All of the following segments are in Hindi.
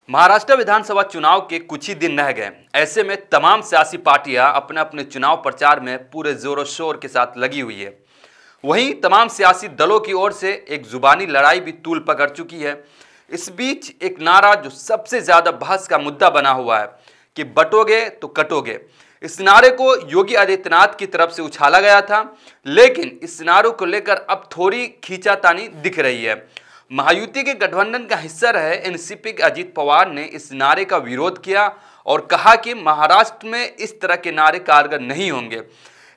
महाराष्ट्र विधानसभा चुनाव के कुछ ही दिन रह गए। ऐसे में तमाम सियासी पार्टियां अपने अपने चुनाव प्रचार में पूरे जोरों शोर के साथ लगी हुई है। वहीं तमाम सियासी दलों की ओर से एक जुबानी लड़ाई भी तूल पकड़ चुकी है। इस बीच एक नारा जो सबसे ज्यादा बहस का मुद्दा बना हुआ है कि बटोगे तो कटोगे। इस नारे को योगी आदित्यनाथ की तरफ से उछाला गया था, लेकिन इस नारे को लेकर अब थोड़ी खींचातानी दिख रही है। महायुति के गठबंधन का हिस्सा रहे एनसीपी के अजीत पवार ने इस नारे का विरोध किया और कहा कि महाराष्ट्र में इस तरह के नारे कारगर नहीं होंगे।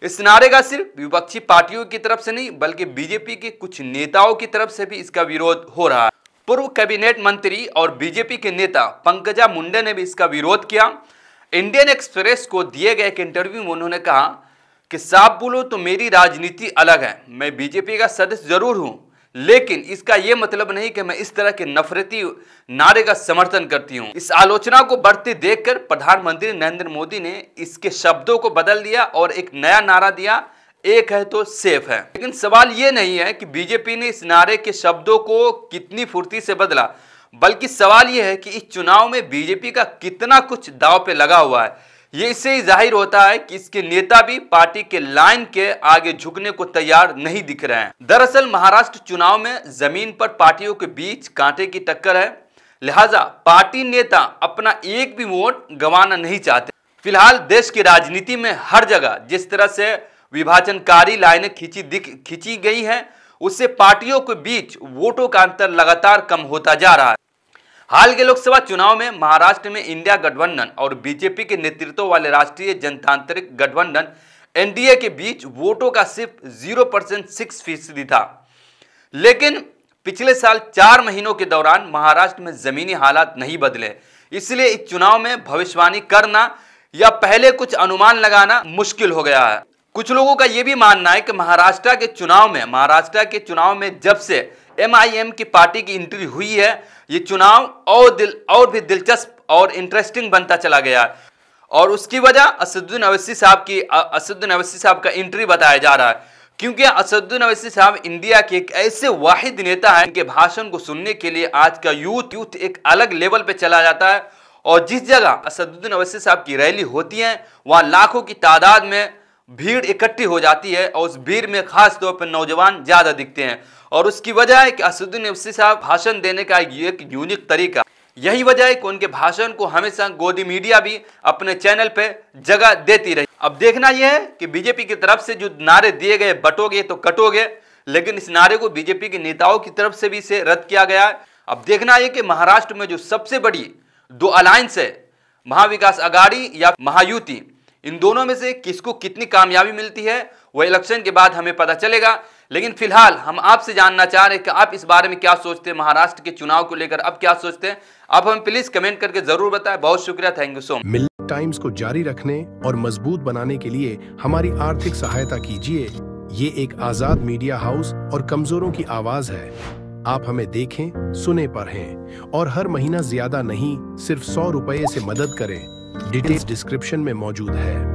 इस नारे का सिर्फ विपक्षी पार्टियों की तरफ से नहीं बल्कि बीजेपी के कुछ नेताओं की तरफ से भी इसका विरोध हो रहा है। पूर्व कैबिनेट मंत्री और बीजेपी के नेता पंकजा मुंडे ने भी इसका विरोध किया। इंडियन एक्सप्रेस को दिए गए एक इंटरव्यू में उन्होंने कहा कि साफ बोलो तो मेरी राजनीति अलग है, मैं बीजेपी का सदस्य जरूर हूं, लेकिन इसका यह मतलब नहीं कि मैं इस तरह के नफरती नारे का समर्थन करती हूं। इस आलोचना को बढ़ते देखकर प्रधानमंत्री नरेंद्र मोदी ने इसके शब्दों को बदल दिया और एक नया नारा दिया, एक है तो सेफ है। लेकिन सवाल यह नहीं है कि बीजेपी ने इस नारे के शब्दों को कितनी फुर्ती से बदला, बल्कि सवाल यह है कि इस चुनाव में बीजेपी का कितना कुछ दांव पे लगा हुआ है। ये इससे ही जाहिर होता है कि इसके नेता भी पार्टी के लाइन के आगे झुकने को तैयार नहीं दिख रहे हैं। दरअसल महाराष्ट्र चुनाव में जमीन पर पार्टियों के बीच कांटे की टक्कर है, लिहाजा पार्टी नेता अपना एक भी वोट गंवाना नहीं चाहते। फिलहाल देश की राजनीति में हर जगह जिस तरह से विभाजनकारी लाइनें खींची गई है, उससे पार्टियों के बीच वोटों का अंतर लगातार कम होता जा रहा है। हाल के लोकसभा चुनाव में महाराष्ट्र में इंडिया गठबंधन और बीजेपी के नेतृत्व वाले राष्ट्रीय जनतांत्रिक गठबंधन एनडीए के बीच वोटों का सिर्फ 0.6% था। लेकिन पिछले साल 4 महीनों के दौरान महाराष्ट्र में जमीनी हालात नहीं बदले, इसलिए इस चुनाव में भविष्यवाणी करना या पहले कुछ अनुमान लगाना मुश्किल हो गया है। कुछ लोगों का यह भी मानना है कि महाराष्ट्र के चुनाव में जब से एमआईएम की पार्टी की एंट्री हुई है, ये चुनाव और भी दिलचस्प और इंटरेस्टिंग बनता चला गया है। और उसकी वजह असदुद्दीन अवैसी साहब का एंट्री बताया जा रहा है, क्योंकि असदुद्दीन अवैसी साहब इंडिया के एक ऐसे वाहिद नेता हैं जिनके भाषण को सुनने के लिए आज का यूथ एक अलग लेवल पे चला जाता है। और जिस जगह असदुद्दीन अवैसी साहब की रैली होती है, वहां लाखों की तादाद में भीड़ इकट्ठी हो जाती है और उस भीड़ में खास तौर पर नौजवान ज्यादा दिखते हैं। और उसकी वजह है कि असदुद्दीन अवैसी साहब भाषण देने का एक यूनिक तरीका, यही वजह है कि उनके भाषण को हमेशा गोदी मीडिया भी अपने चैनल पे जगह देती रही। अब देखना यह है कि बीजेपी की तरफ से जो नारे दिए गए बटोगे तो कटोगे, लेकिन इस नारे को बीजेपी के नेताओं की तरफ से भी इसे रद्द किया गया है। अब देखना यह कि महाराष्ट्र में जो सबसे बड़ी 2 अलायंस है, महाविकास आघाड़ी या महायुति, इन दोनों में से किसको कितनी कामयाबी मिलती है वह इलेक्शन के बाद हमें पता चलेगा। लेकिन फिलहाल हम आपसे जानना चाह रहे हैं कि आप इस बारे में क्या सोचते हैं, महाराष्ट्र के चुनाव को लेकर अब क्या सोचते हैं, आप हमें प्लीज कमेंट करके जरूर बताएं। बहुत शुक्रिया, thank you so much. Milk times को जारी रखने और मजबूत बनाने के लिए हमारी आर्थिक सहायता कीजिए। ये एक आजाद मीडिया हाउस और कमजोरों की आवाज है। आप हमें देखें, सुने, पढ़ें और हर महीना ज्यादा नहीं, सिर्फ 100 रुपए से मदद करें। डिटेल्स डिस्क्रिप्शन में मौजूद है।